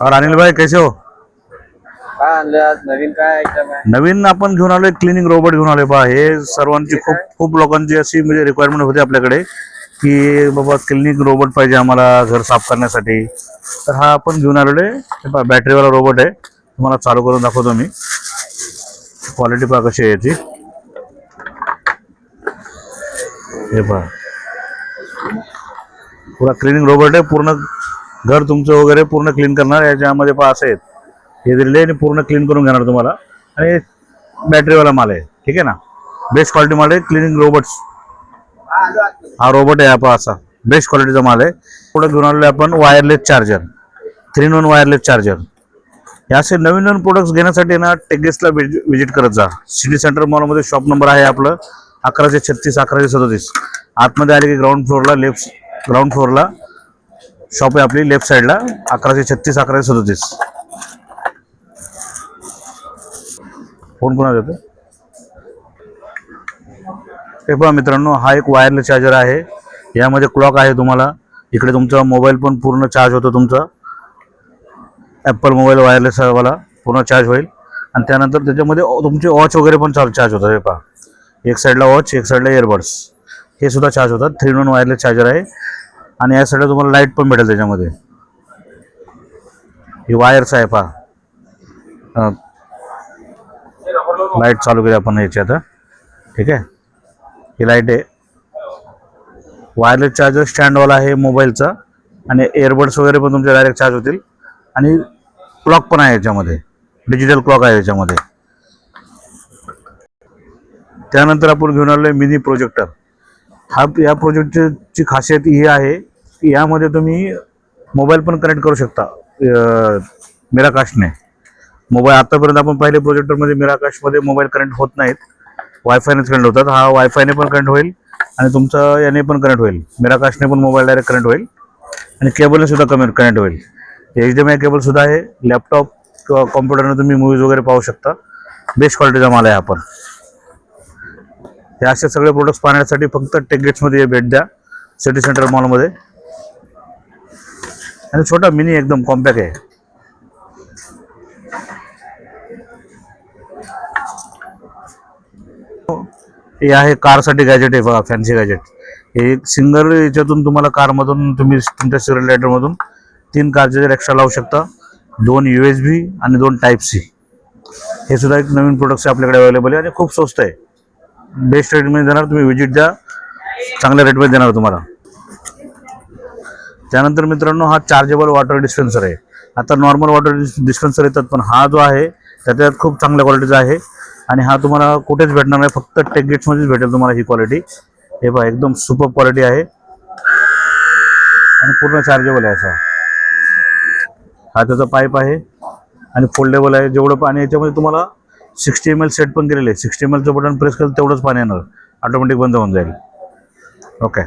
और अनिल भाई कैसे हो? काय आणलं आज नवीन काय आयटम आहे? नवीन आपण घेऊन आलोय क्लिनिंग रोबोट घेऊन आलोय पहा. हे सर्वांची खूप खूप लोकांची अशी म्हणजे रिक्वायरमेंट होती आपल्याकडे की बाबा क्लिनिंग रोबोट पाहिजे आम्हाला घर साफ करण्यासाठी. तर हा आपण घेऊन आलेलो आहे. हे पहा बॅटरीवाला रोबोट आहे. तुम्हाला चालू करून दाखवतो मी. क्वालिटी पहा कशी आहे याची. हे पहा पूरा क्लिनिंग रोबोट आहे. पूर्ण घर तुमचं वगैरे पूर्ण क्लीन करणार. याच्यामध्ये पहा असं आहेत हे दिलेले आणि पूर्ण क्लीन करून घेणार तुम्हाला. आणि बॅटरीवाला माल आहे. ठीक आहे ना. बेस्ट क्वालिटी माल आहे क्लिनिंग रोबोट्स. हा रोबोट आहे आपण असा बेस्ट क्वालिटीचा माल आहे. पुढे घेऊन आलेलो आपण wireless charger 3-in-1 wireless charger. हे असे नवीन नवीन प्रोडक्ट्स घेण्यासाठी ना टेकगेस्टला व्हिजिट करत जा. सिटी सेंटर मॉलमध्ये शॉप नंबर आहे आपलं 1136 1137. आतमध्ये आले की ग्राउंड फ्लोअरला शॉप आहे आपली लेफ्ट साईडला 1136 1137. फोन कोणाला देतो? हे पहा मित्रांनो, हा एक वायरलेस चार्जर आहे. यामध्ये क्लॉक आहे. तुम्हाला इकडे तुमचा मोबाईल पण पूर्ण चार्ज होतो. तुमचा ॲपल मोबाईल वायरलेस वाला पूर्ण चार्ज होईल. आणि त्यानंतर त्याच्यामध्ये तुमचे वॉच वगैरे पण चार्ज होतात. हे पहा एक साईडला वॉच एक साईडला इयरबड्स हे सुद्धा चार्ज होतात. 3-in-1 वायरलेस चार्जर आहे. आणि या साईडला तुम्हाला लाईट पण भेटेल त्याच्यामध्ये. ही वायर्स आहे पहा. लाईट चालू केली आपण याची आता. ठीक आहे. ही लाईट आहे. वायरलेस चार्जर स्टँडवाला आहे मोबाईलचा. आणि एअरबड्स वगैरे पण तुमचे डायरेक्ट चार्ज होतील. आणि क्लॉक पण आहे याच्यामध्ये. डिजिटल क्लॉक आहे याच्यामध्ये. त्यानंतर आपण घेऊन आलो आहे मिनी प्रोजेक्टर. या प्रोजेक्टरची खासियत ही आहे की यामध्ये तुम्ही मोबाईल पण कनेक्ट करू शकता मिराकास्टने. मोबाईल आतापर्यंत आपण पाहिले प्रोजेक्टरमध्ये मिराकास्टमध्ये मोबाईल कनेक्ट होत नाहीत. वायफायनेच कनेक्ट होतात. हा वायफायने पण कनेक्ट होईल आणि तुमचा याने पण कनेक्ट होईल. मिराकास्टने पण मोबाईल डायरेक्ट कनेक्ट होईल. आणि केबलने सुद्धा कनेक्ट होईल. HDMI केबल सुद्धा आहे. लॅपटॉप किंवा कॉम्प्युटरने तुम्ही मूवीज वगैरे पाहू शकता. बेस्ट क्वालिटीचा माल आहे आपण. हे असे सगळे प्रोडक्ट्स पाहण्यासाठी फक्त टेकगेट्समध्ये भेट द्या सिटी सेंटर मॉलमध्ये. आणि छोटा मिनी एकदम कॉम्पॅक्ट आहे. हे आहे कारसाठी गॅजेट आहे बघा. Fancy gadget. हे एक सिंगल याच्यातून तुम्हाला कारमधून तुम्ही तुमच्या सिरियल लायटरमधून 3 चार्जर एक्स्ट्रा लावू शकता. 2 USB आणि 2 Type-C. हे सुद्धा एक नवीन प्रोडक्ट्स आपल्याकडे अवेलेबल आहे आणि खूप स्वस्त आहे. बेस्ट रेटमध्ये देणार. तुम्ही विजिट द्या. चांगल्या रेटमध्ये देणार तुम्हाला. त्यानंतर मित्रांनो, हा चार्जेबल वॉटर डिस्पेन्सर आहे. आता नॉर्मल वॉटर डिस्पेन्सर येतात पण हा जो आहे त्याच्यात खूप चांगल्या क्वालिटीचा आहे. आणि हा तुम्हाला कुठेच भेटणार नाही. फक्त टेकगेट्समध्येच भेटेल तुम्हाला ही क्वालिटी. हे पहा एकदम सुपर क्वालिटी आहे. आणि पूर्ण चार्जेबल आहे असा. हा त्याचा पाईप आहे आणि फोल्डेबल आहे. जेवढं पाणी याच्यामध्ये तुम्हाला 60 ml सेट पण केलेलं आहे. 60 mlचं बटन प्रेस केलं तेवढंच पाणी येणार. ऑटोमॅटिक बंद होऊन जाईल. ओके.